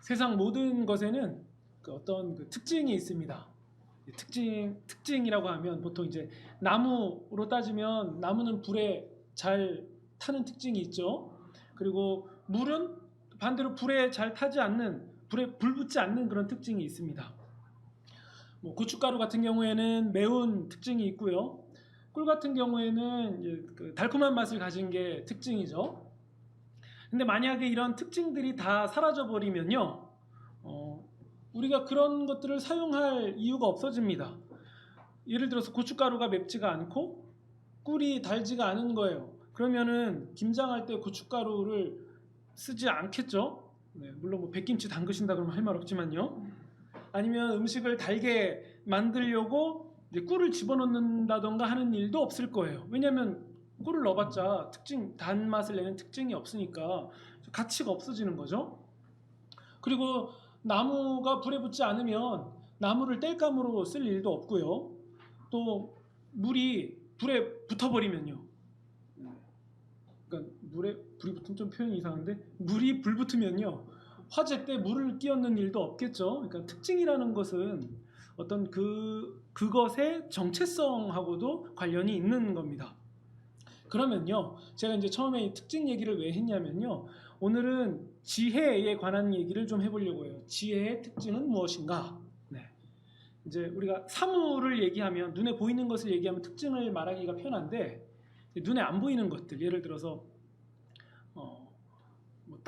세상 모든 것에는 그 어떤 그 특징이 있습니다. 특징이라고 하면 보통 이제 나무로 따지면 나무는 불에 잘 타는 특징이 있죠. 그리고 물은 반대로 불에 잘 타지 않는, 불에 불 붙지 않는 그런 특징이 있습니다. 뭐 고춧가루 같은 경우에는 매운 특징이 있고요. 꿀 같은 경우에는 이제 그 달콤한 맛을 가진 게 특징이죠. 근데 만약에 이런 특징들이 다 사라져 버리면요, 우리가 그런 것들을 사용할 이유가 없어집니다. 예를 들어서 고춧가루가 맵지가 않고 꿀이 달지가 않은 거예요. 그러면은 김장할 때 고춧가루를 쓰지 않겠죠. 네, 물론 뭐 백김치 담그신다 그러면 할 말 없지만요. 아니면 음식을 달게 만들려고 이제 꿀을 집어넣는다던가 하는 일도 없을 거예요. 왜냐하면 꿀을 넣어봤자 단맛을 내는 특징이 없으니까 가치가 없어지는 거죠. 그리고 나무가 불에 붙지 않으면 나무를 땔감으로 쓸 일도 없고요. 또 물이 불에 붙어버리면요. 그러니까 물에 불이 붙으면 좀 표현이 이상한데, 물이 불 붙으면요, 화재 때 물을 끼얹는 일도 없겠죠. 그러니까 특징이라는 것은 어떤 그것의 정체성하고도 관련이 있는 겁니다. 그러면요, 제가 이제 처음에 이 특징 얘기를 왜 했냐면요, 오늘은 지혜에 관한 얘기를 좀 해보려고 해요. 지혜의 특징은 무엇인가? 네. 이제 우리가 사물을 얘기하면, 눈에 보이는 것을 얘기하면 특징을 말하기가 편한데, 눈에 안 보이는 것들, 예를 들어서 뭐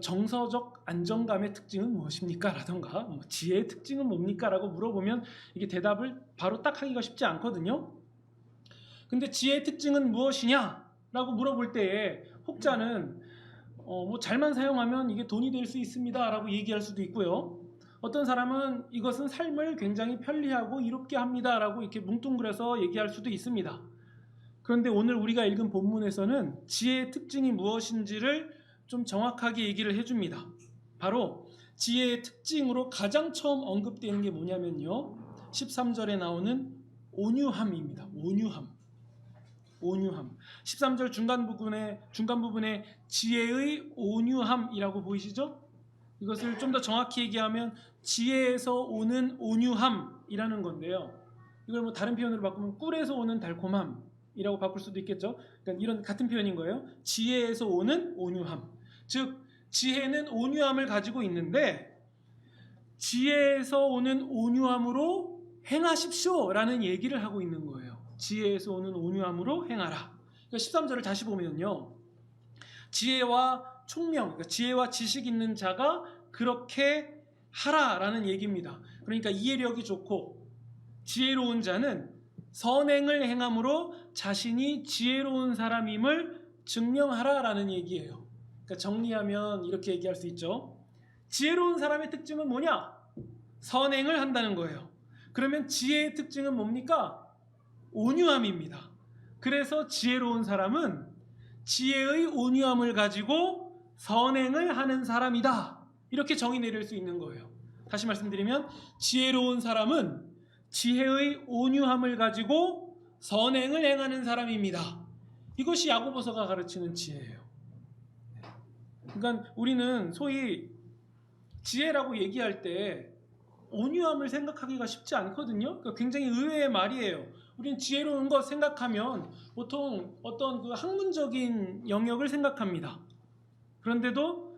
정서적 안정감의 특징은 무엇입니까? 라던가 뭐 지혜의 특징은 뭡니까? 라고 물어보면 이게 대답을 바로 딱 하기가 쉽지 않거든요. 근데 지혜의 특징은 무엇이냐? 라고 물어볼 때에 혹자는 뭐 잘만 사용하면 이게 돈이 될 수 있습니다 라고 얘기할 수도 있고요. 어떤 사람은 이것은 삶을 굉장히 편리하고 이롭게 합니다 라고 이렇게 뭉뚱그려서 얘기할 수도 있습니다. 그런데 오늘 우리가 읽은 본문에서는 지혜의 특징이 무엇인지를 좀 정확하게 얘기를 해줍니다. 바로 지혜의 특징으로 가장 처음 언급되는 게 뭐냐면요, 13절에 나오는 온유함입니다. 온유함. 13절 중간 부분에 지혜의 온유함이라고 보이시죠? 이것을 좀 더 정확히 얘기하면 지혜에서 오는 온유함이라는 건데요. 이걸 뭐 다른 표현으로 바꾸면 꿀에서 오는 달콤함이라고 바꿀 수도 있겠죠. 그러니까 이런 같은 표현인 거예요. 지혜에서 오는 온유함. 즉 지혜는 온유함을 가지고 있는데 지혜에서 오는 온유함으로 행하십시오라는 얘기를 하고 있는 거예요. 지혜에서 오는 온유함으로 행하라. 그러니까 13절을 다시 보면요, 지혜와 총명, 그러니까 지혜와 지식 있는 자가 그렇게 하라라는 얘기입니다. 그러니까 이해력이 좋고 지혜로운 자는 선행을 행함으로 자신이 지혜로운 사람임을 증명하라라는 얘기예요. 그러니까 정리하면 이렇게 얘기할 수 있죠. 지혜로운 사람의 특징은 뭐냐? 선행을 한다는 거예요. 그러면 지혜의 특징은 뭡니까? 온유함입니다. 그래서 지혜로운 사람은 지혜의 온유함을 가지고 선행을 하는 사람이다. 이렇게 정의 내릴 수 있는 거예요. 다시 말씀드리면 지혜로운 사람은 지혜의 온유함을 가지고 선행을 행하는 사람입니다. 이것이 야고보서가 가르치는 지혜예요. 그러니까 우리는 소위 지혜라고 얘기할 때 온유함을 생각하기가 쉽지 않거든요. 그러니까 굉장히 의외의 말이에요. 우리는 지혜로운 것 생각하면 보통 어떤 그 학문적인 영역을 생각합니다. 그런데도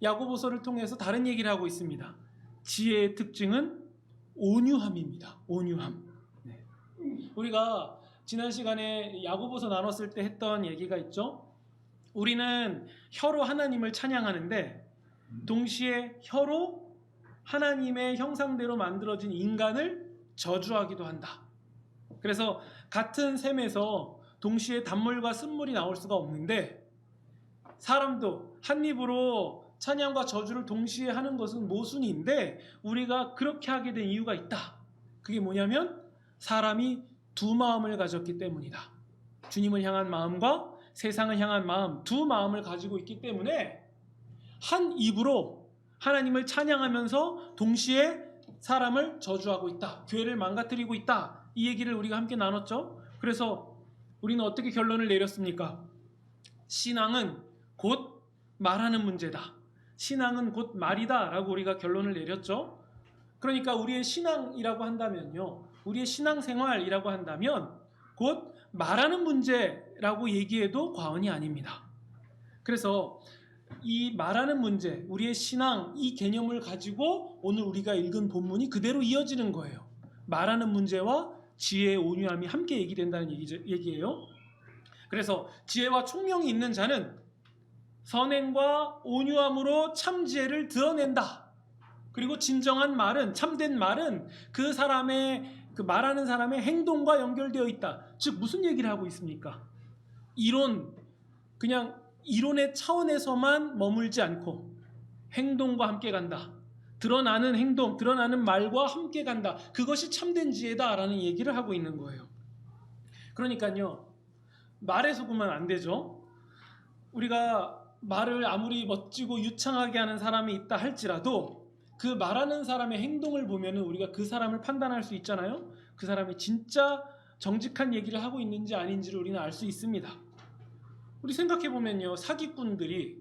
야고보서를 통해서 다른 얘기를 하고 있습니다. 지혜의 특징은 온유함입니다. 온유함. 네. 우리가 지난 시간에 야고보서 나눴을 때 했던 얘기가 있죠. 우리는 혀로 하나님을 찬양하는데 동시에 혀로 하나님의 형상대로 만들어진 인간을 저주하기도 한다. 그래서 같은 셈에서 동시에 단물과 쓴물이 나올 수가 없는데 사람도 한 입으로 찬양과 저주를 동시에 하는 것은 모순인데 우리가 그렇게 하게 된 이유가 있다. 그게 뭐냐면 사람이 두 마음을 가졌기 때문이다. 주님을 향한 마음과 세상을 향한 마음, 두 마음을 가지고 있기 때문에 한 입으로 하나님을 찬양하면서 동시에 사람을 저주하고 있다. 교회를 망가뜨리고 있다. 이 얘기를 우리가 함께 나눴죠. 그래서 우리는 어떻게 결론을 내렸습니까? 신앙은 곧 말하는 문제다. 신앙은 곧 말이다라고 우리가 결론을 내렸죠. 그러니까 우리의 신앙이라고 한다면요, 우리의 신앙생활이라고 한다면 곧 말하는 문제라고 얘기해도 과언이 아닙니다. 그래서 이 말하는 문제, 우리의 신앙, 이 개념을 가지고 오늘 우리가 읽은 본문이 그대로 이어지는 거예요. 말하는 문제와 지혜의 온유함이 함께 얘기된다는 얘기예요. 그래서 지혜와 총명이 있는 자는 선행과 온유함으로 참 지혜를 드러낸다. 그리고 진정한 말은, 참된 말은 그 사람의, 그 말하는 사람의 행동과 연결되어 있다. 즉 무슨 얘기를 하고 있습니까? 그냥 이론의 차원에서만 머물지 않고 행동과 함께 간다. 드러나는 행동, 드러나는 말과 함께 간다. 그것이 참된 지혜다라는 얘기를 하고 있는 거예요. 그러니까요, 말에 속으면 안 되죠. 우리가 말을 아무리 멋지고 유창하게 하는 사람이 있다 할지라도 그 말하는 사람의 행동을 보면 우리가 그 사람을 판단할 수 있잖아요. 그 사람이 진짜 정직한 얘기를 하고 있는지 아닌지를 우리는 알 수 있습니다. 우리 생각해보면요, 사기꾼들이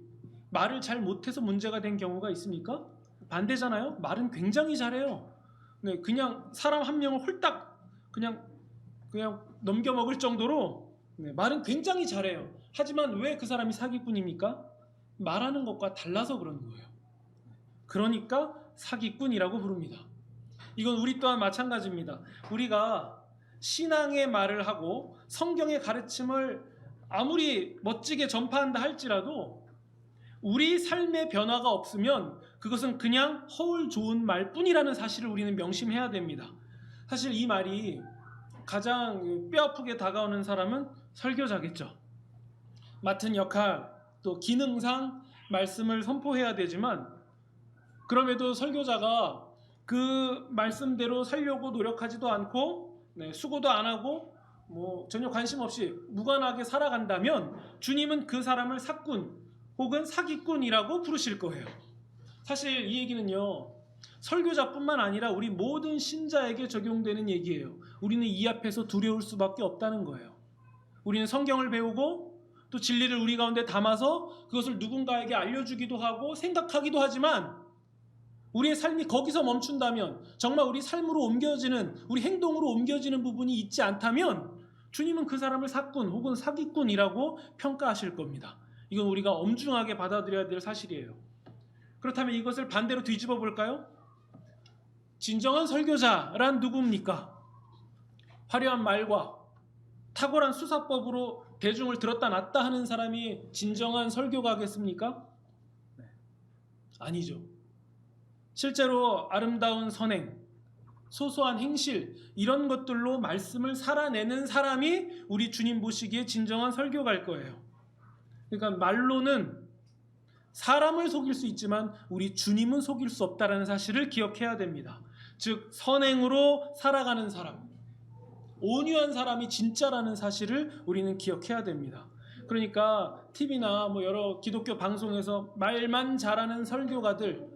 말을 잘 못해서 문제가 된 경우가 있습니까? 반대잖아요. 말은 굉장히 잘해요. 네, 그냥 사람 한 명을 홀딱 그냥 넘겨먹을 정도로, 네, 말은 굉장히 잘해요. 하지만 왜 그 사람이 사기꾼입니까? 말하는 것과 달라서 그런 거예요. 그러니까 사기꾼이라고 부릅니다. 이건 우리 또한 마찬가지입니다. 우리가 신앙의 말을 하고 성경의 가르침을 아무리 멋지게 전파한다 할지라도 우리 삶의 변화가 없으면 그것은 그냥 허울 좋은 말뿐이라는 사실을 우리는 명심해야 됩니다. 사실 이 말이 가장 뼈아프게 다가오는 사람은 설교자겠죠. 맡은 역할, 또 기능상 말씀을 선포해야 되지만 그럼에도 설교자가 그 말씀대로 살려고 노력하지도 않고, 네, 수고도 안 하고 전혀 관심 없이 무관하게 살아간다면 주님은 그 사람을 사꾼 혹은 사기꾼이라고 부르실 거예요. 사실 이 얘기는요, 설교자뿐만 아니라 우리 모든 신자에게 적용되는 얘기예요. 우리는 이 앞에서 두려울 수밖에 없다는 거예요. 우리는 성경을 배우고 또 진리를 우리 가운데 담아서 그것을 누군가에게 알려주기도 하고 생각하기도 하지만 우리의 삶이 거기서 멈춘다면, 정말 우리 삶으로 옮겨지는, 우리 행동으로 옮겨지는 부분이 있지 않다면 주님은 그 사람을 사꾼 혹은 사기꾼이라고 평가하실 겁니다. 이건 우리가 엄중하게 받아들여야 될 사실이에요. 그렇다면 이것을 반대로 뒤집어 볼까요? 진정한 설교자란 누구입니까? 화려한 말과 탁월한 수사법으로 대중을 들었다 놨다 하는 사람이 진정한 설교가겠습니까? 아니죠. 실제로 아름다운 선행, 소소한 행실, 이런 것들로 말씀을 살아내는 사람이 우리 주님 보시기에 진정한 설교가일 거예요. 그러니까 말로는 사람을 속일 수 있지만 우리 주님은 속일 수 없다는 사실을 기억해야 됩니다. 즉 선행으로 살아가는 사람, 온유한 사람이 진짜라는 사실을 우리는 기억해야 됩니다. 그러니까 TV나 여러 기독교 방송에서 말만 잘하는 설교가들,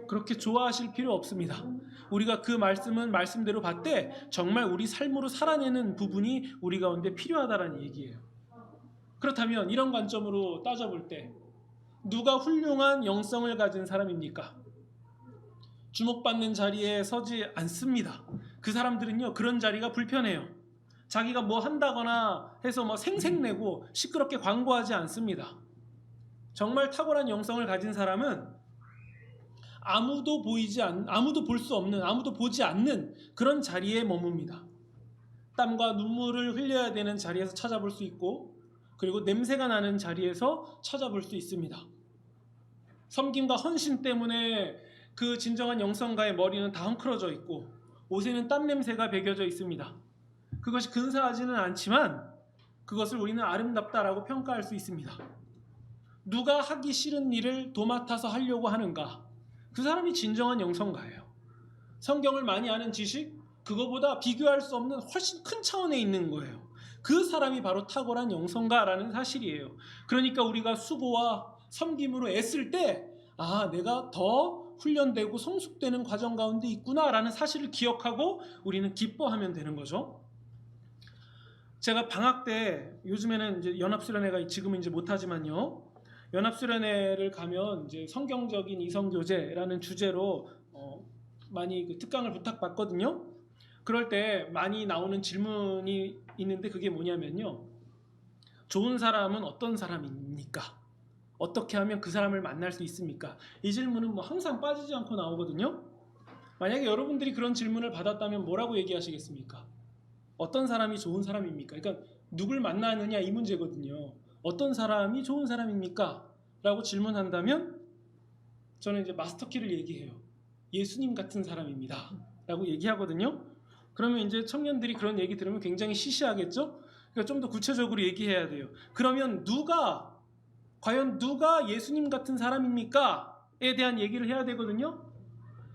그렇게 좋아하실 필요 없습니다. 우리가 그 말씀은 말씀대로 받되 정말 우리 삶으로 살아내는 부분이 우리 가운데 필요하다는 얘기예요. 그렇다면 이런 관점으로 따져볼 때 누가 훌륭한 영성을 가진 사람입니까? 주목받는 자리에 서지 않습니다. 그 사람들은요, 그런 자리가 불편해요. 자기가 뭐 한다거나 해서 생색내고 시끄럽게 광고하지 않습니다. 정말 탁월한 영성을 가진 사람은 아무도 볼 수 없는, 아무도 보지 않는 그런 자리에 머뭅니다. 땀과 눈물을 흘려야 되는 자리에서 찾아볼 수 있고, 그리고 냄새가 나는 자리에서 찾아볼 수 있습니다. 섬김과 헌신 때문에 그 진정한 영성가의 머리는 다 헝클어져 있고 옷에는 땀 냄새가 배겨져 있습니다. 그것이 근사하지는 않지만 그것을 우리는 아름답다라고 평가할 수 있습니다. 누가 하기 싫은 일을 도맡아서 하려고 하는가? 그 사람이 진정한 영성가예요. 성경을 많이 아는 지식, 그거보다 비교할 수 없는 훨씬 큰 차원에 있는 거예요. 그 사람이 바로 탁월한 영성가라는 사실이에요. 그러니까 우리가 수고와 섬김으로 애쓸 때 내가 더 훈련되고 성숙되는 과정 가운데 있구나라는 사실을 기억하고 우리는 기뻐하면 되는 거죠. 제가 방학 때, 요즘에는 이제 연합수련회가 지금은 이제 못하지만요, 연합수련회를 가면 이제 성경적인 이성교제라는 주제로 많이 그 특강을 부탁받거든요. 그럴 때 많이 나오는 질문이 있는데 그게 뭐냐면요. 좋은 사람은 어떤 사람입니까? 어떻게 하면 그 사람을 만날 수 있습니까? 이 질문은 뭐 항상 빠지지 않고 나오거든요. 만약에 여러분들이 그런 질문을 받았다면 뭐라고 얘기하시겠습니까? 어떤 사람이 좋은 사람입니까? 그러니까 누굴 만나느냐 이 문제거든요. 어떤 사람이 좋은 사람입니까? 라고 질문한다면 저는 이제 마스터키를 얘기해요. 예수님 같은 사람입니다. 라고 얘기하거든요. 그러면 이제 청년들이 그런 얘기 들으면 굉장히 시시하겠죠? 그러니까 좀 더 구체적으로 얘기해야 돼요. 그러면 과연 누가 예수님 같은 사람입니까? 에 대한 얘기를 해야 되거든요.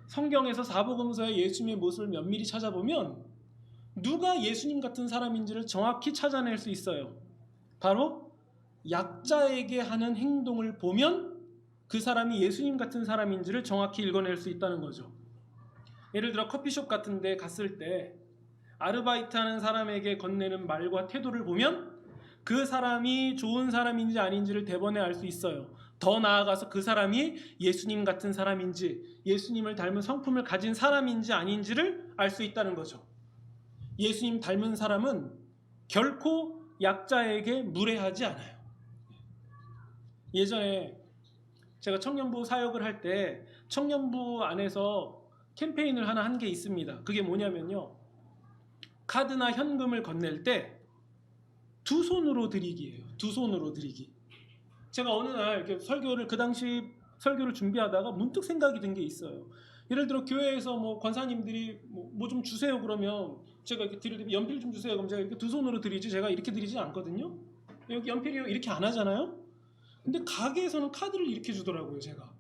성경에서 사복음서의 예수님의 모습을 면밀히 찾아보면 누가 예수님 같은 사람인지를 정확히 찾아낼 수 있어요. 바로 약자에게 하는 행동을 보면 그 사람이 예수님 같은 사람인지를 정확히 읽어낼 수 있다는 거죠. 예를 들어 커피숍 같은 데 갔을 때 아르바이트하는 사람에게 건네는 말과 태도를 보면 그 사람이 좋은 사람인지 아닌지를 대번에 알 수 있어요. 더 나아가서 그 사람이 예수님 같은 사람인지 예수님을 닮은 성품을 가진 사람인지 아닌지를 알 수 있다는 거죠. 예수님 닮은 사람은 결코 약자에게 무례하지 않아요. 예전에 제가 청년부 사역을 할 때 청년부 안에서 캠페인을 하나 한 게 있습니다. 그게 뭐냐면요. 카드나 현금을 건넬 때 두 손으로 드리기예요. 두 손으로 드리기. 제가 어느 날 이렇게 그 당시 설교를 준비하다가 문득 생각이 든 게 있어요. 예를 들어 교회에서 뭐 권사님들이 뭐 좀 주세요 그러면 제가 이렇게 드릴 때 연필 좀 주세요. 그럼 제가 이렇게 두 손으로 드리지 제가 이렇게 드리지 않거든요. 여기 연필이요 이렇게 안 하잖아요. 근데 가게에서는 카드를 이렇게 주더라고요. 제가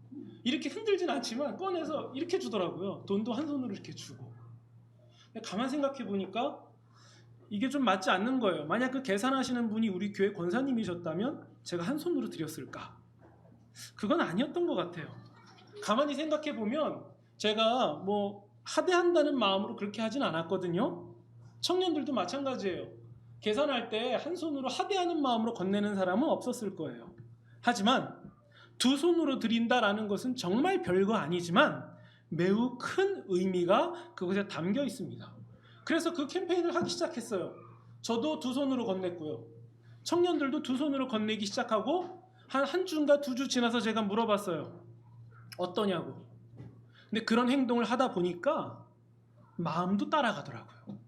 이렇게 흔들진 않지만 꺼내서 이렇게 주더라고요. 돈도 한 손으로 이렇게 주고. 가만 생각해 보니까 이게 좀 맞지 않는 거예요. 만약 그 계산하시는 분이 우리 교회 권사님이셨다면 제가 한 손으로 드렸을까? 그건 아니었던 것 같아요. 가만히 생각해 보면 제가 뭐 하대한다는 마음으로 그렇게 하진 않았거든요. 청년들도 마찬가지예요. 계산할 때 한 손으로 하대하는 마음으로 건네는 사람은 없었을 거예요. 하지만 두 손으로 드린다라는 것은 정말 별거 아니지만 매우 큰 의미가 그것에 담겨 있습니다. 그래서 그 캠페인을 하기 시작했어요. 저도 두 손으로 건넸고요. 청년들도 두 손으로 건네기 시작하고 한 주인가 두 주 지나서 제가 물어봤어요. 어떠냐고. 근데 그런 행동을 하다 보니까 마음도 따라가더라고요.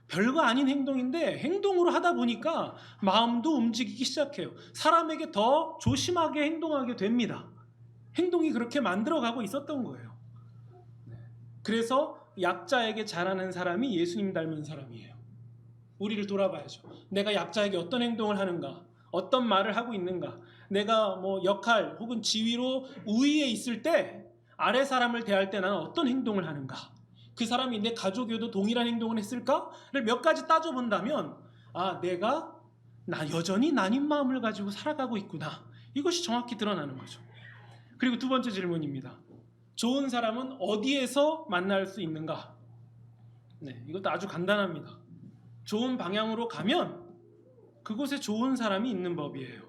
별거 아닌 행동인데 행동으로 하다 보니까 마음도 움직이기 시작해요. 사람에게 더 조심하게 행동하게 됩니다. 행동이 그렇게 만들어가고 있었던 거예요. 그래서 약자에게 잘하는 사람이 예수님 닮은 사람이에요. 우리를 돌아봐야죠. 내가 약자에게 어떤 행동을 하는가? 어떤 말을 하고 있는가? 내가 뭐 역할 혹은 지위로 우위에 있을 때 아래 사람을 대할 때 나는 어떤 행동을 하는가? 그 사람이 내 가족에도 동일한 행동을 했을까?를 몇 가지 따져본다면 내가 여전히 나뉜 마음을 가지고 살아가고 있구나. 이것이 정확히 드러나는 거죠. 그리고 두 번째 질문입니다. 좋은 사람은 어디에서 만날 수 있는가? 네, 이것도 아주 간단합니다. 좋은 방향으로 가면 그곳에 좋은 사람이 있는 법이에요.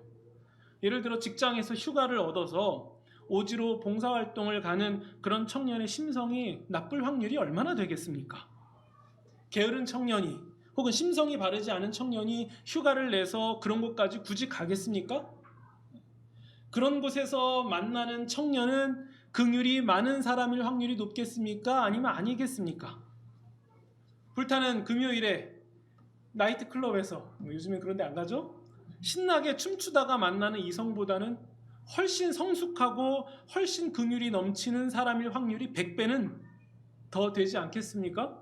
예를 들어 직장에서 휴가를 얻어서 오지로 봉사활동을 가는 그런 청년의 심성이 나쁠 확률이 얼마나 되겠습니까? 게으른 청년이 혹은 심성이 바르지 않은 청년이 휴가를 내서 그런 곳까지 굳이 가겠습니까? 그런 곳에서 만나는 청년은 긍휼이 많은 사람일 확률이 높겠습니까? 아니면 아니겠습니까? 불타는 금요일에 나이트클럽에서 요즘엔 그런 데 안 가죠? 신나게 춤추다가 만나는 이성보다는 훨씬 성숙하고 훨씬 긍휼이 넘치는 사람일 확률이 100배는 더 되지 않겠습니까?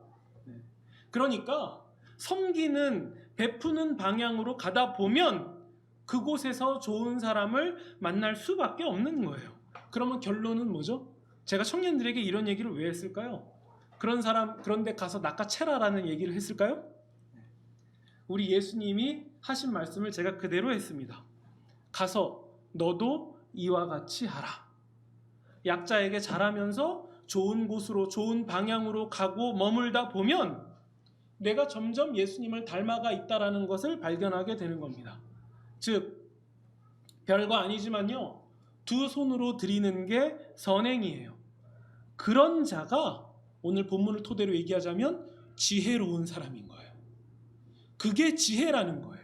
그러니까 섬기는 베푸는 방향으로 가다 보면 그곳에서 좋은 사람을 만날 수밖에 없는 거예요. 그러면 결론은 뭐죠? 제가 청년들에게 이런 얘기를 왜 했을까요? 그런 데 가서 낚아채라라는 얘기를 했을까요? 우리 예수님이 하신 말씀을 제가 그대로 했습니다. 가서 너도 이와 같이 하라. 약자에게 잘하면서 좋은 곳으로 좋은 방향으로 가고 머물다 보면 내가 점점 예수님을 닮아가 있다라는 것을 발견하게 되는 겁니다. 즉 별거 아니지만요. 두 손으로 드리는 게 선행이에요. 그런 자가 오늘 본문을 토대로 얘기하자면 지혜로운 사람인 거예요. 그게 지혜라는 거예요.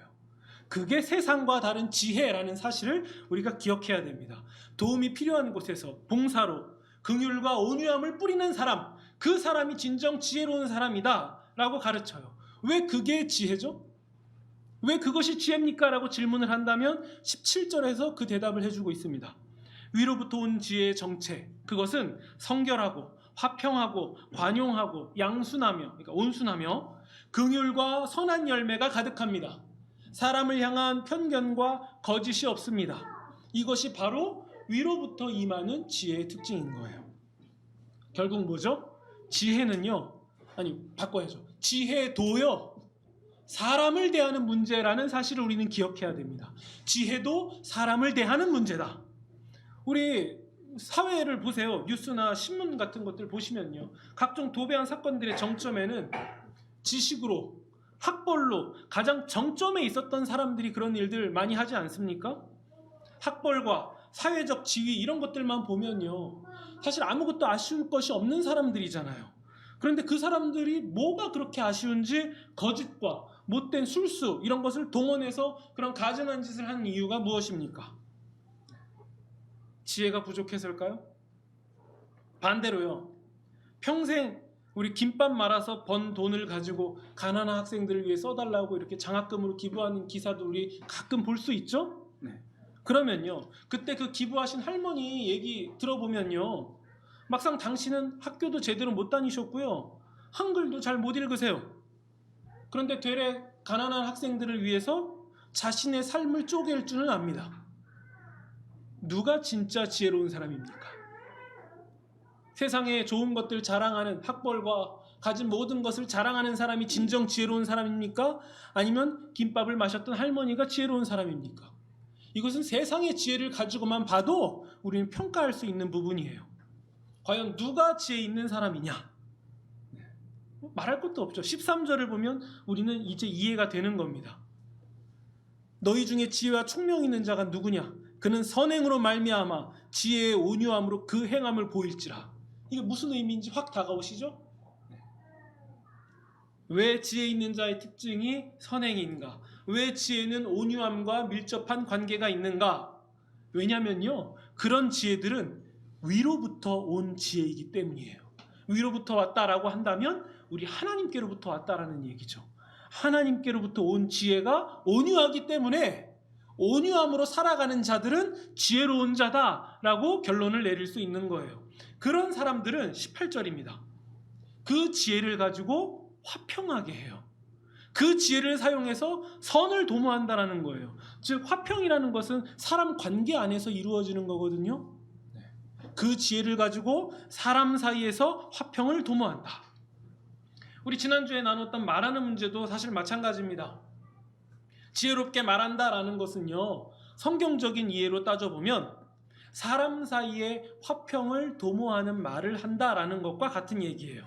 그게 세상과 다른 지혜라는 사실을 우리가 기억해야 됩니다. 도움이 필요한 곳에서 봉사로 긍휼과 온유함을 뿌리는 사람, 그 사람이 진정 지혜로운 사람이다 라고 가르쳐요. 왜 그게 지혜죠? 왜 그것이 지혜입니까? 라고 질문을 한다면 17절에서 그 대답을 해주고 있습니다. 위로부터 온 지혜의 정체, 그것은 성결하고 화평하고 관용하고 양순하며, 그러니까 온순하며 긍휼과 선한 열매가 가득합니다. 사람을 향한 편견과 거짓이 없습니다. 이것이 바로 위로부터 임하는 지혜의 특징인 거예요. 결국 뭐죠? 지혜는요, 아니 바꿔야죠. 지혜도요, 사람을 대하는 문제라는 사실을 우리는 기억해야 됩니다. 지혜도 사람을 대하는 문제다. 우리 사회를 보세요. 뉴스나 신문 같은 것들 보시면요, 각종 도배한 사건들의 정점에는 지식으로, 학벌로 가장 정점에 있었던 사람들이 그런 일들 많이 하지 않습니까? 학벌과 사회적 지위 이런 것들만 보면요, 사실 아무것도 아쉬울 것이 없는 사람들이잖아요. 그런데 그 사람들이 뭐가 그렇게 아쉬운지 거짓과 못된 술수 이런 것을 동원해서 그런 가증한 짓을 하는 이유가 무엇입니까? 지혜가 부족해서일까요? 반대로요, 평생 우리 김밥 말아서 번 돈을 가지고 가난한 학생들을 위해 써달라고 이렇게 장학금으로 기부하는 기사도 우리 가끔 볼 수 있죠? 네. 그러면요, 그때 그 기부하신 할머니 얘기 들어보면요, 막상 당신은 학교도 제대로 못 다니셨고요, 한글도 잘 못 읽으세요. 그런데 되레 가난한 학생들을 위해서 자신의 삶을 쪼갤 줄은 압니다. 누가 진짜 지혜로운 사람입니까? 세상에 좋은 것들 자랑하는, 학벌과 가진 모든 것을 자랑하는 사람이 진정 지혜로운 사람입니까? 아니면 김밥을 마셨던 할머니가 지혜로운 사람입니까? 이것은 세상의 지혜를 가지고만 봐도 우리는 평가할 수 있는 부분이에요. 과연 누가 지혜 있는 사람이냐? 말할 것도 없죠. 13절을 보면 우리는 이제 이해가 되는 겁니다. 너희 중에 지혜와 총명이 있는 자가 누구냐? 그는 선행으로 말미암아 지혜의 온유함으로 그 행함을 보일지라. 이게 무슨 의미인지 확 다가오시죠? 왜 지혜 있는 자의 특징이 선행인가? 왜 지혜는 온유함과 밀접한 관계가 있는가? 왜냐면요, 그런 지혜들은 위로부터 온 지혜이기 때문이에요. 위로부터 왔다라고 한다면 우리 하나님께로부터 왔다라는 얘기죠. 하나님께로부터 온 지혜가 온유하기 때문에 온유함으로 살아가는 자들은 지혜로운 자다라고 결론을 내릴 수 있는 거예요. 그런 사람들은 18절입니다. 그 지혜를 가지고 화평하게 해요. 그 지혜를 사용해서 선을 도모한다라는 거예요. 즉 화평이라는 것은 사람 관계 안에서 이루어지는 거거든요. 그 지혜를 가지고 사람 사이에서 화평을 도모한다. 우리 지난주에 나눴던 말하는 문제도 사실 마찬가지입니다. 지혜롭게 말한다라는 것은요, 성경적인 이해로 따져보면 사람 사이에 화평을 도모하는 말을 한다라는 것과 같은 얘기예요.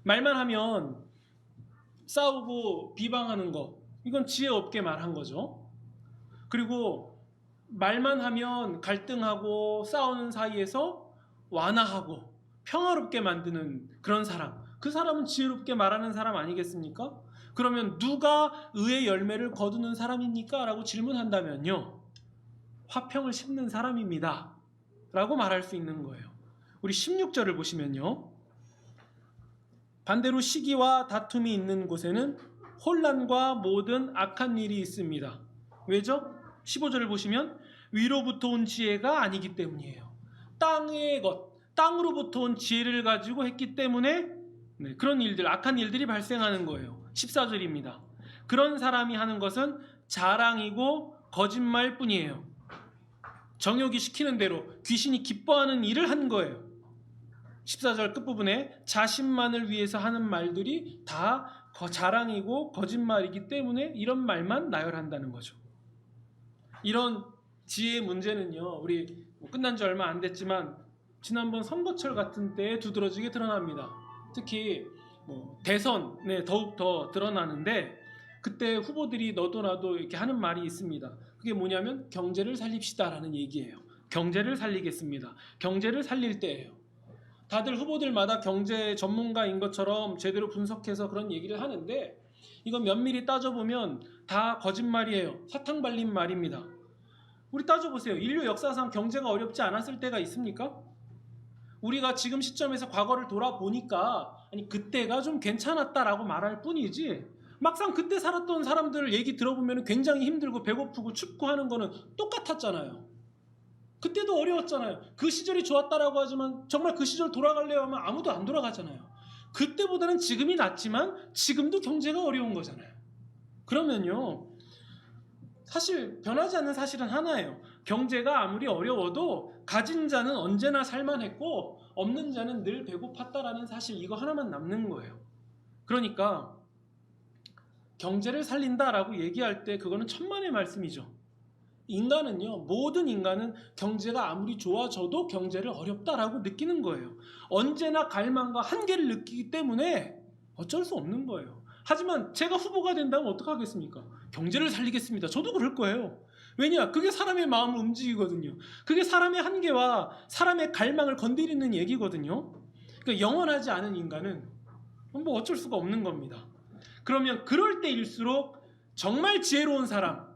말만 하면 싸우고 비방하는 것, 이건 지혜 없게 말한 거죠. 그리고 말만 하면 갈등하고 싸우는 사이에서 완화하고 평화롭게 만드는 그런 사람, 그 사람은 지혜롭게 말하는 사람 아니겠습니까? 그러면 누가 의의 열매를 거두는 사람입니까? 라고 질문한다면요, 화평을 심는 사람입니다 라고 말할 수 있는 거예요. 우리 16절을 보시면요, 반대로 시기와 다툼이 있는 곳에는 혼란과 모든 악한 일이 있습니다. 왜죠? 15절을 보시면 위로부터 온 지혜가 아니기 때문이에요. 땅의 것, 땅으로부터 온 지혜를 가지고 했기 때문에 그런 일들, 악한 일들이 발생하는 거예요. 14절입니다. 그런 사람이 하는 것은 자랑이고 거짓말뿐이에요. 정욕이 시키는 대로 귀신이 기뻐하는 일을 한 거예요. 14절 끝부분에 자신만을 위해서 하는 말들이 다 자랑이고 거짓말이기 때문에 이런 말만 나열한다는 거죠. 이런 지혜의 문제는요, 우리 끝난 지 얼마 안 됐지만 지난번 선거철 같은 때에 두드러지게 드러납니다. 특히 대선에 더욱 더 드러나는데, 그때 후보들이 너도 나도 이렇게 하는 말이 있습니다. 그게 뭐냐면 경제를 살립시다라는 얘기예요. 경제를 살리겠습니다. 경제를 살릴 때예요. 다들 후보들마다 경제 전문가인 것처럼 제대로 분석해서 그런 얘기를 하는데 이건 면밀히 따져보면 다 거짓말이에요. 사탕 발린 말입니다. 우리 따져보세요. 인류 역사상 경제가 어렵지 않았을 때가 있습니까? 우리가 지금 시점에서 과거를 돌아보니까 아니 그때가 좀 괜찮았다라고 말할 뿐이지 막상 그때 살았던 사람들 얘기 들어보면 굉장히 힘들고 배고프고 춥고 하는 거는 똑같았잖아요. 그때도 어려웠잖아요. 그 시절이 좋았다라고 하지만 정말 그 시절 돌아갈래요 하면 아무도 안 돌아가잖아요. 그때보다는 지금이 낫지만 지금도 경제가 어려운 거잖아요. 그러면요. 사실 변하지 않는 사실은 하나예요. 경제가 아무리 어려워도 가진 자는 언제나 살만했고 없는 자는 늘 배고팠다라는 사실 이거 하나만 남는 거예요. 그러니까 경제를 살린다라고 얘기할 때 그거는 천만의 말씀이죠. 인간은요, 모든 인간은 경제가 아무리 좋아져도 경제를 어렵다라고 느끼는 거예요. 언제나 갈망과 한계를 느끼기 때문에 어쩔 수 없는 거예요. 하지만 제가 후보가 된다면 어떡하겠습니까? 경제를 살리겠습니다. 저도 그럴 거예요. 왜냐? 그게 사람의 마음을 움직이거든요. 그게 사람의 한계와 사람의 갈망을 건드리는 얘기거든요. 그러니까 영원하지 않은 인간은 뭐 어쩔 수가 없는 겁니다. 그러면 그럴 때일수록 정말 지혜로운 사람,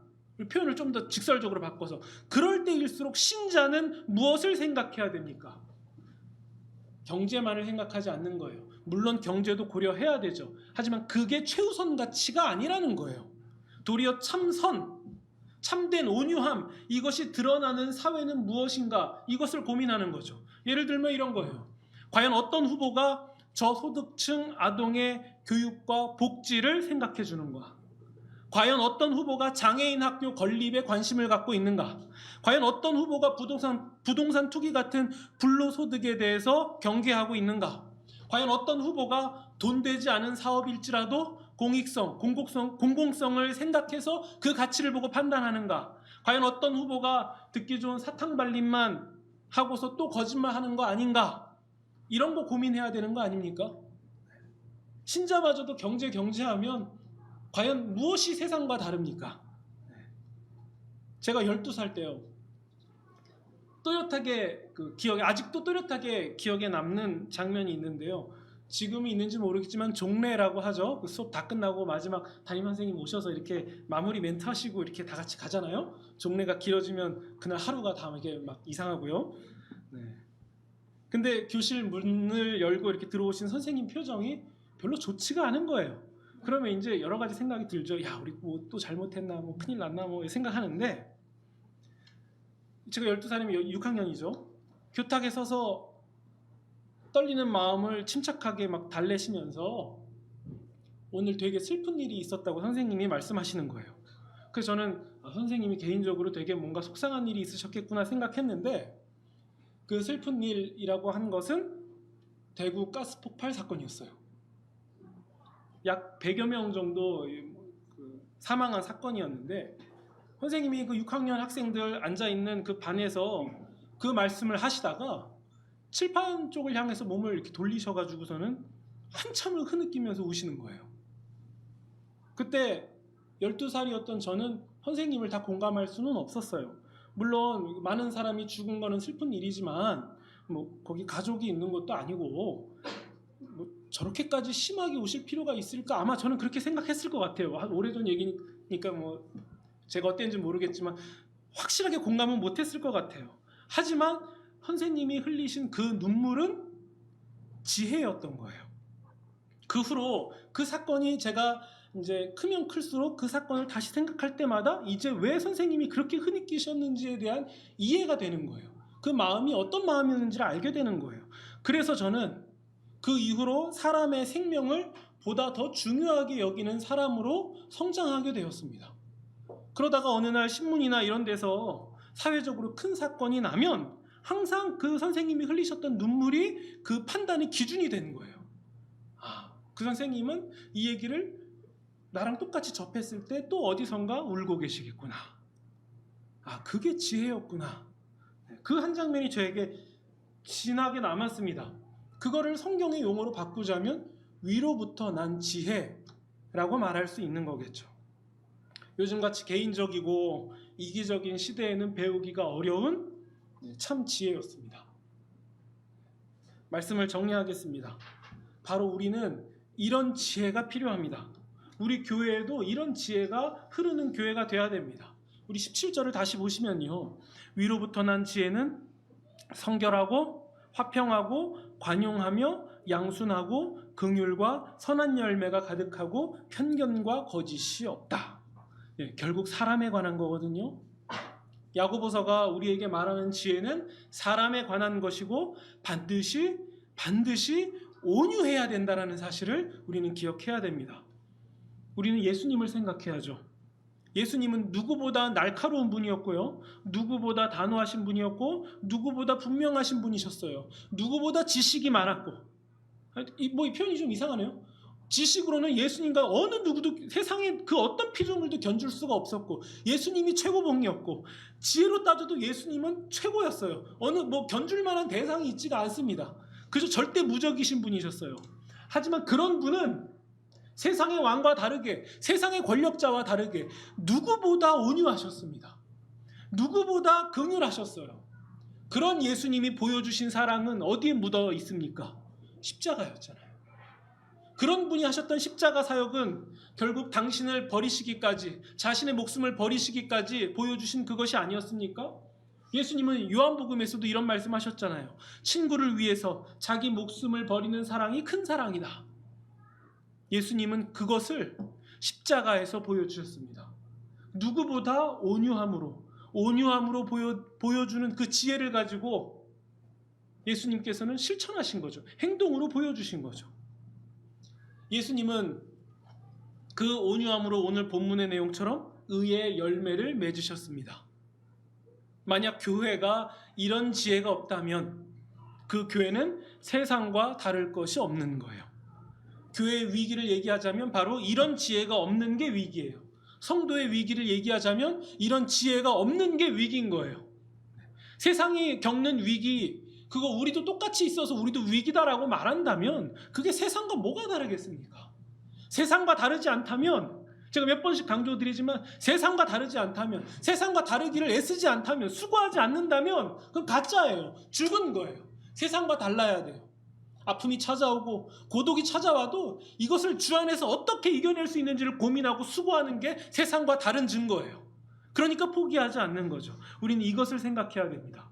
표현을 좀 더 직설적으로 바꿔서 그럴 때일수록 신자는 무엇을 생각해야 됩니까? 경제만을 생각하지 않는 거예요. 물론 경제도 고려해야 되죠. 하지만 그게 최우선 가치가 아니라는 거예요. 도리어 참선, 참된 온유함, 이것이 드러나는 사회는 무엇인가 이것을 고민하는 거죠. 예를 들면 이런 거예요. 과연 어떤 후보가 저소득층 아동의 교육과 복지를 생각해 주는가? 과연 어떤 후보가 장애인 학교 건립에 관심을 갖고 있는가? 과연 어떤 후보가 부동산 투기 같은 불로소득에 대해서 경계하고 있는가? 과연 어떤 후보가 돈 되지 않은 사업일지라도 공익성, 공공성을 생각해서 그 가치를 보고 판단하는가? 과연 어떤 후보가 듣기 좋은 사탕 발림만 하고서 또 거짓말하는 거 아닌가? 이런 거 고민해야 되는 거 아닙니까? 신자마저도 경제하면 과연 무엇이 세상과 다릅니까? 제가 12살 때요. 또렷하게 아직도 또렷하게 기억에 남는 장면이 있는데요. 지금이 있는지 모르겠지만 종례라고 하죠. 그 수업 다 끝나고 마지막 담임 선생님 오셔서 이렇게 마무리 멘트 하시고 이렇게 다 같이 가잖아요. 종례가 길어지면 그날 하루가 다 이게 막 이상하고요. 네. 근데 교실 문을 열고 이렇게 들어오신 선생님 표정이 별로 좋지가 않은 거예요. 그러면 이제 여러 가지 생각이 들죠. 야, 우리 뭐 또 잘못했나, 뭐 큰일 났나, 뭐 생각하는데 제가 12살이면 6학년이죠. 교탁에 서서 떨리는 마음을 침착하게 막 달래시면서 오늘 되게 슬픈 일이 있었다고 선생님이 말씀하시는 거예요. 그래서 저는 선생님이 개인적으로 되게 뭔가 속상한 일이 있으셨겠구나 생각했는데 그 슬픈 일이라고 한 것은 대구 가스 폭발 사건이었어요. 약 100여 명 정도 사망한 사건이었는데 선생님이 그 6학년 학생들 앉아있는 그 반에서 그 말씀을 하시다가 칠판 쪽을 향해서 몸을 이렇게 돌리셔가지고서는 한참을 흐느끼면서 우시는 거예요. 그때 12살이었던 저는 선생님을 다 공감할 수는 없었어요. 물론 많은 사람이 죽은 거는 슬픈 일이지만 뭐 거기 가족이 있는 것도 아니고 뭐 저렇게까지 심하게 우실 필요가 있을까? 아마 저는 그렇게 생각했을 것 같아요. 오래전 얘기니까 뭐 제가 어땠는지 모르겠지만 확실하게 공감은 못했을 것 같아요. 하지만 선생님이 흘리신 그 눈물은 지혜였던 거예요. 그 후로 그 사건이 제가 이제 크면 클수록 그 사건을 다시 생각할 때마다 이제 왜 선생님이 그렇게 흐느끼셨는지에 대한 이해가 되는 거예요. 그 마음이 어떤 마음이었는지를 알게 되는 거예요. 그래서 저는 그 이후로 사람의 생명을 보다 더 중요하게 여기는 사람으로 성장하게 되었습니다. 그러다가 어느 날 신문이나 이런 데서 사회적으로 큰 사건이 나면 항상 그 선생님이 흘리셨던 눈물이 그 판단의 기준이 되는 거예요. 그 선생님은 이 얘기를 나랑 똑같이 접했을 때 또 어디선가 울고 계시겠구나. 그게 지혜였구나. 그 한 장면이 저에게 진하게 남았습니다. 그거를 성경의 용어로 바꾸자면 위로부터 난 지혜라고 말할 수 있는 거겠죠. 요즘같이 개인적이고 이기적인 시대에는 배우기가 어려운 참 지혜였습니다. 말씀을 정리하겠습니다. 바로 우리는 이런 지혜가 필요합니다. 우리 교회에도 이런 지혜가 흐르는 교회가 돼야 됩니다. 우리 17절을 다시 보시면요. 위로부터 난 지혜는 성결하고 화평하고 관용하며 양순하고 긍휼과 선한 열매가 가득하고 편견과 거짓이 없다. 결국 사람에 관한 거거든요. 야고보서가 우리에게 말하는 지혜는 사람에 관한 것이고 반드시 온유해야 된다는 사실을 우리는 기억해야 됩니다. 우리는 예수님을 생각해야죠. 예수님은 누구보다 날카로운 분이었고요. 누구보다 단호하신 분이었고 누구보다 분명하신 분이셨어요. 누구보다 지식이 많았고 이 표현이 좀 이상하네요. 지식으로는 예수님과 어느 누구도 세상에 그 어떤 피조물도 견줄 수가 없었고 예수님이 최고봉이었고 지혜로 따져도 예수님은 최고였어요. 어느 견줄 만한 대상이 있지가 않습니다. 그저 절대 무적이신 분이셨어요. 하지만 그런 분은 세상의 왕과 다르게 세상의 권력자와 다르게 누구보다 온유하셨습니다. 누구보다 긍휼하셨어요. 그런 예수님이 보여주신 사랑은 어디에 묻어 있습니까? 십자가였잖아요. 그런 분이 하셨던 십자가 사역은 결국 당신을 버리시기까지 자신의 목숨을 버리시기까지 보여주신 그것이 아니었습니까? 예수님은 요한복음에서도 이런 말씀하셨잖아요. 친구를 위해서 자기 목숨을 버리는 사랑이 큰 사랑이다. 예수님은 그것을 십자가에서 보여주셨습니다. 누구보다 온유함으로 보여주는 그 지혜를 가지고 예수님께서는 실천하신 거죠. 행동으로 보여주신 거죠. 예수님은 그 온유함으로 오늘 본문의 내용처럼 의의 열매를 맺으셨습니다. 만약 교회가 이런 지혜가 없다면 그 교회는 세상과 다를 것이 없는 거예요. 교회의 위기를 얘기하자면 바로 이런 지혜가 없는 게 위기예요. 성도의 위기를 얘기하자면 이런 지혜가 없는 게 위기인 거예요. 세상이 겪는 위기, 그거 우리도 똑같이 있어서 우리도 위기다라고 말한다면 그게 세상과 뭐가 다르겠습니까? 세상과 다르지 않다면, 제가 몇 번씩 강조드리지만 세상과 다르지 않다면, 세상과 다르기를 애쓰지 않다면, 수고하지 않는다면 그건 가짜예요. 죽은 거예요. 세상과 달라야 돼요. 아픔이 찾아오고 고독이 찾아와도 이것을 주 안에서 어떻게 이겨낼 수 있는지를 고민하고 수고하는 게 세상과 다른 증거예요. 그러니까 포기하지 않는 거죠. 우리는 이것을 생각해야 됩니다.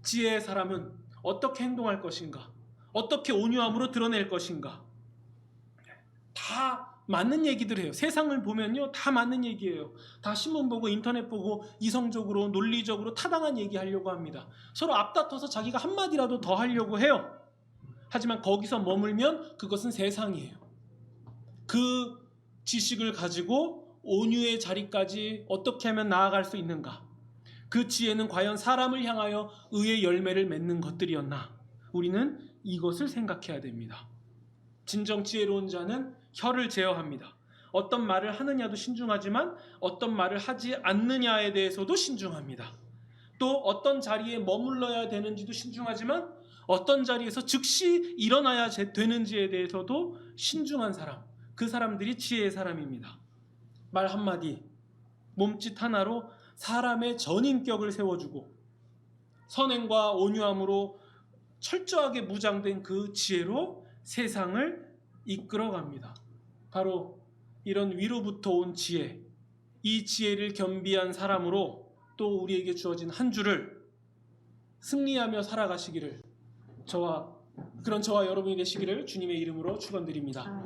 지혜의 사람은 어떻게 행동할 것인가? 어떻게 온유함으로 드러낼 것인가? 다 맞는 얘기들 해요. 세상을 보면요, 다 맞는 얘기예요. 다 신문 보고 인터넷 보고 이성적으로 논리적으로 타당한 얘기하려고 합니다. 서로 앞다퉈서 자기가 한마디라도 더 하려고 해요. 하지만 거기서 머물면 그것은 세상이에요. 그 지식을 가지고 온유의 자리까지 어떻게 하면 나아갈 수 있는가? 그 지혜는 과연 사람을 향하여 의의 열매를 맺는 것들이었나? 우리는 이것을 생각해야 됩니다. 진정 지혜로운 자는 혀를 제어합니다. 어떤 말을 하느냐도 신중하지만 어떤 말을 하지 않느냐에 대해서도 신중합니다. 또 어떤 자리에 머물러야 되는지도 신중하지만 어떤 자리에서 즉시 일어나야 되는지에 대해서도 신중한 사람, 그 사람들이 지혜의 사람입니다. 말 한마디, 몸짓 하나로 사람의 전인격을 세워주고 선행과 온유함으로 철저하게 무장된 그 지혜로 세상을 이끌어갑니다. 바로 이런 위로부터 온 지혜, 이 지혜를 겸비한 사람으로 또 우리에게 주어진 한 주를 승리하며 살아가시기를 저와 여러분이 되시기를 주님의 이름으로 축원드립니다.